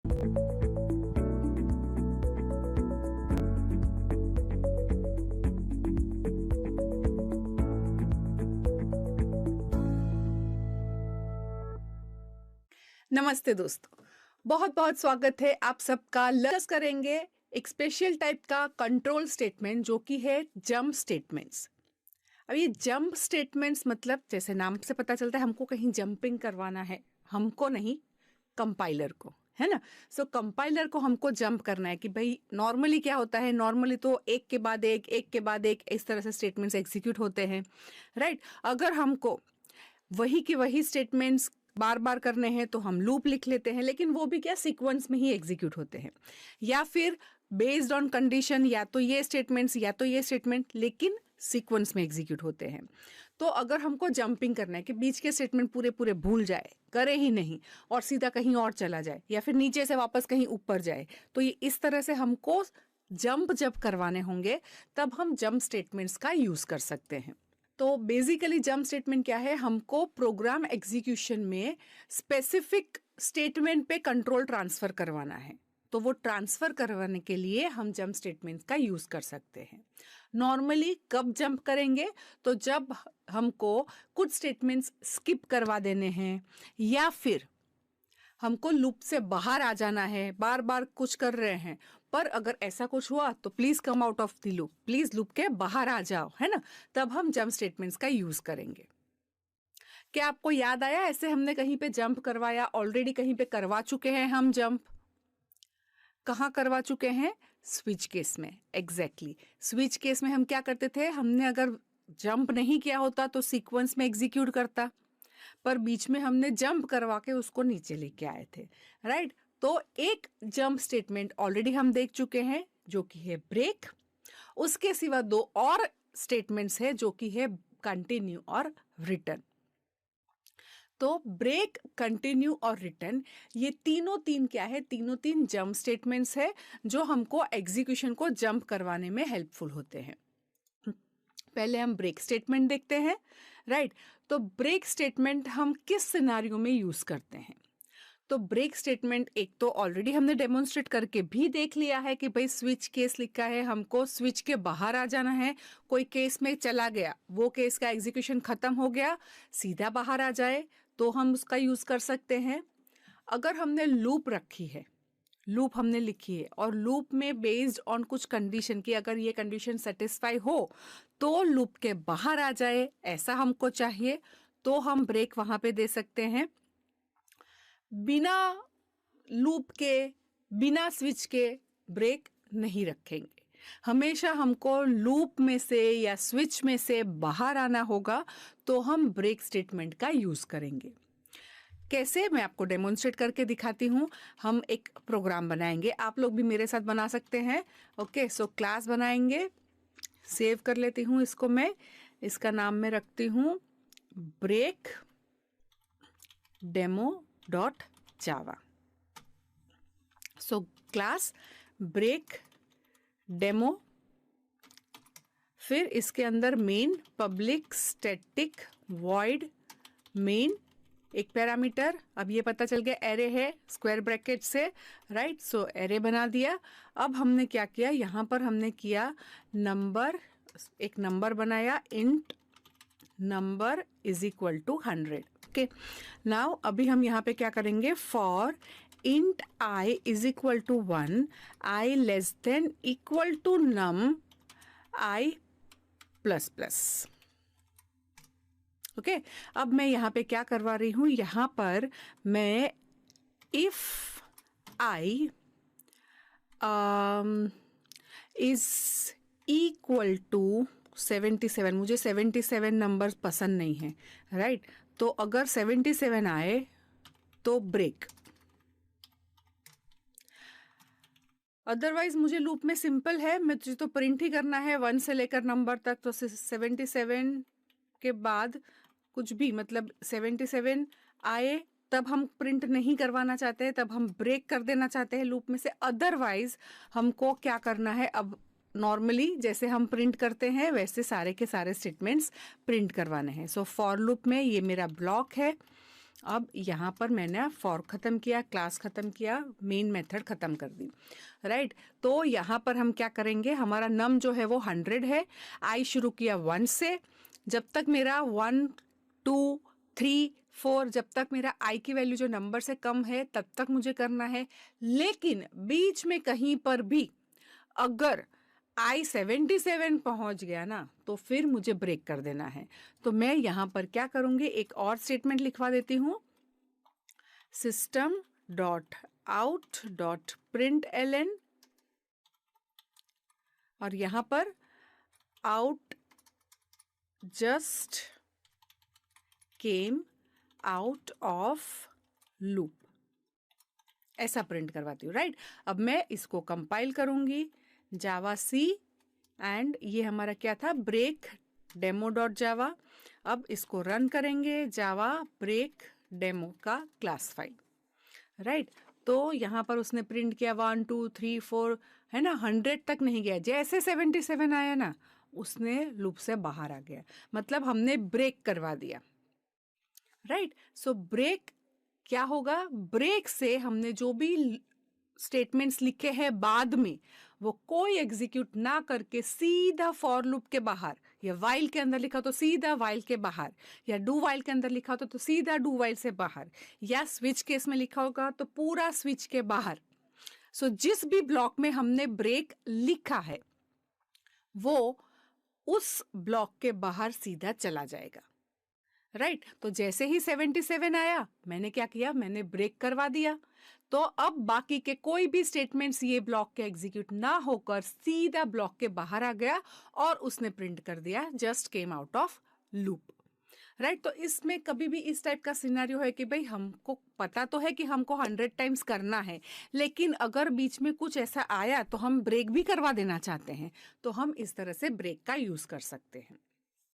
नमस्ते दोस्तों, बहुत बहुत स्वागत है आप सबका। डिस्कस करेंगे एक स्पेशल टाइप का कंट्रोल स्टेटमेंट जो कि है जंप स्टेटमेंट्स। अब ये जंप स्टेटमेंट्स मतलब जैसे नाम से पता चलता है हमको कहीं जंपिंग करवाना है, हमको नहीं, कंपाइलर को, है ना। सो कंपाइलर को हमको जंप करना है कि भाई नॉर्मली क्या होता है, नॉर्मली तो एक के बाद एक इस तरह से स्टेटमेंट्स एग्जीक्यूट होते हैं, राइट। अगर हमको वही के वही स्टेटमेंट्स बार बार करने हैं तो हम लूप लिख लेते हैं, लेकिन वो भी क्या सीक्वेंस में ही एग्जीक्यूट होते हैं, या फिर बेस्ड ऑन कंडीशन या तो ये स्टेटमेंट्स या तो ये स्टेटमेंट, लेकिन सीक्वेंस में एग्जीक्यूट होते हैं। तो अगर हमको जंपिंग करना है कि बीच के स्टेटमेंट पूरे पूरे भूल जाए, करे ही नहीं और सीधा कहीं और चला जाए या फिर नीचे से वापस कहीं ऊपर जाए, तो ये इस तरह से हमको जंप जब करवाने होंगे तब हम जंप स्टेटमेंट्स का यूज कर सकते हैं। तो बेसिकली जंप स्टेटमेंट क्या है, हमको प्रोग्राम एग्जीक्यूशन में स्पेसिफिक स्टेटमेंट पे कंट्रोल ट्रांसफर करवाना है। तो वो ट्रांसफर करवाने के लिए हम जंप स्टेटमेंट का यूज कर सकते हैं। नॉर्मली कब जंप करेंगे, तो जब हमको कुछ स्टेटमेंट्स स्किप करवा देने हैं या फिर हमको लूप से बाहर आ जाना है, बार बार कुछ कर रहे हैं, पर अगर ऐसा कुछ हुआ तो please come out of the loop, please loop के बाहर आ जाओ, है ना। तब हम जंप स्टेटमेंट्स का यूज करेंगे। क्या आपको याद आया ऐसे हमने कहीं पे जंप करवाया, ऑलरेडी कहीं पे करवा चुके हैं हम जंप? कहाँ करवा चुके हैं? स्विच केस में। एग्जैक्टली स्विच केस में हम क्या करते थे, हमने अगर जंप नहीं किया होता तो सीक्वेंस में एग्जीक्यूट करता, पर बीच में हमने जंप करवा के उसको नीचे लेके आए थे, राइट। तो एक जंप स्टेटमेंट ऑलरेडी हम देख चुके हैं जो कि है ब्रेक। उसके सिवा दो और स्टेटमेंट्स है जो कि है कंटिन्यू और रिटर्न। तो ब्रेक, कंटिन्यू और रिटर्न, ये तीन क्या है, तीन जंप स्टेटमेंट्स है जो हमको एग्जीक्यूशन को जंप करवाने में हेल्पफुल होते हैं। पहले हम ब्रेक स्टेटमेंट देखते हैं, राइट। तो ब्रेक स्टेटमेंट हम किस सिनारियो में यूज करते हैं? तो ब्रेक स्टेटमेंट एक तो ऑलरेडी हमने डेमोन्स्ट्रेट करके भी देख लिया है कि भाई स्विच केस लिखा है, हमको स्विच के बाहर आ जाना है, कोई केस में चला गया, वो केस का एग्जीक्यूशन खत्म हो गया, सीधा बाहर आ जाए तो हम उसका यूज कर सकते हैं। अगर हमने लूप रखी है, लूप हमने लिखी है और लूप में बेस्ड ऑन कुछ कंडीशन की, अगर ये कंडीशन सेटिस्फाई हो तो लूप के बाहर आ जाए, ऐसा हमको चाहिए, तो हम ब्रेक वहां पे दे सकते हैं। बिना लूप के, बिना स्विच के ब्रेक नहीं रखेंगे। हमेशा हमको लूप में से या स्विच में से बाहर आना होगा तो हम ब्रेक स्टेटमेंट का यूज करेंगे। कैसे, मैं आपको डेमोन्स्ट्रेट करके दिखाती हूँ। हम एक प्रोग्राम बनाएंगे, आप लोग भी मेरे साथ बना सकते हैं। ओके, सो क्लास बनाएंगे, सेव कर लेती हूँ इसको मैं, इसका नाम मैं रखती हूँ break demo dot Java. So class break demo, फिर इसके अंदर main public static void main, एक पैरामीटर, अब ये पता चल गया एरे है स्क्वायर ब्रैकेट से, राइट। सो एरे बना दिया। अब हमने क्या किया, यहाँ पर हमने किया नंबर, एक नंबर बनाया, int number is equal to 100। Okay, now अभी हम यहाँ पे क्या करेंगे, for int i is equal to 1, i less than equal to num i plus plus. Okay, अब मैं यहाँ पे क्या करवा रही हूँ, यहाँ पर मैं if i is equal to 77, मुझे 77 नंबर पसंद नहीं है, राइट। तो अगर 77 आए तो ब्रेक, अदरवाइज मुझे लूप में सिंपल है, मुझे तो प्रिंट ही करना है 1 से लेकर नंबर तक, तो 77 के बाद कुछ भी, मतलब 77 आए तब हम प्रिंट नहीं करवाना चाहते हैं, तब हम ब्रेक कर देना चाहते हैं लूप में से। अदरवाइज हमको क्या करना है, अब नॉर्मली जैसे हम प्रिंट करते हैं वैसे सारे के सारे स्टेटमेंट्स प्रिंट करवाने हैं। सो फॉर लूप में ये मेरा ब्लॉक है, अब यहाँ पर मैंने फॉर ख़त्म किया, क्लास ख़त्म किया, मेन मेथड ख़त्म कर दी, राइट। तो यहाँ पर हम क्या करेंगे, हमारा नम जो है वो 100 है, आई शुरू किया 1 से, जब तक मेरा 1 2 3 4, जब तक मेरा आई की वैल्यू जो नंबर से कम है तब तक मुझे करना है। लेकिन बीच में कहीं पर भी अगर आई 77 पहुंच गया ना तो फिर मुझे ब्रेक कर देना है। तो मैं यहाँ पर क्या करूँगी, एक और स्टेटमेंट लिखवा देती हूँ, system dot out dot println, और यहाँ पर out just came out of loop, ऐसा प्रिंट करवाती हूँ, राइट। अब मैं इसको कंपाइल करूंगी, जावा सी, एंड ये हमारा क्या था, ब्रेक डेमो डॉट जावा। अब इसको रन करेंगे, जावा ब्रेक डेमो का क्लास फाइल, राइट। तो यहाँ पर उसने प्रिंट किया 1 2 3 4, है ना, 100 तक नहीं गया, जैसे 77 आया ना उसने लूप से बाहर आ गया, मतलब हमने ब्रेक करवा दिया, राइट। सो ब्रेक क्या होगा, ब्रेक से हमने जो भी स्टेटमेंट्स लिखे हैं बाद में वो कोई एग्जीक्यूट ना करके सीधा फॉर लूप के बाहर, या वाइल के अंदर लिखा तो सीधा वाइल के बाहर, या डू वाइल के अंदर लिखा तो सीधा डू वाइल से बाहर, या स्विच केस में लिखा होगा तो पूरा स्विच के बाहर। सो जिस भी ब्लॉक में हमने ब्रेक लिखा है वो उस ब्लॉक के बाहर सीधा चला जाएगा, राइट। तो जैसे ही 77 आया मैंने क्या किया, मैंने ब्रेक करवा दिया। तो अब बाकी के कोई भी स्टेटमेंट्स ये ब्लॉक के एग्जीक्यूट ना होकर सीधा ब्लॉक के बाहर आ गया और उसने प्रिंट कर दिया just came out of loop, right. तो इसमें कभी भी इस टाइप का सिनेरियो है कि भाई हमको पता तो है कि हमको 100 टाइम्स करना है, लेकिन अगर बीच में कुछ ऐसा आया तो हम ब्रेक भी करवा देना चाहते हैं, तो हम इस तरह से ब्रेक का यूज कर सकते हैं।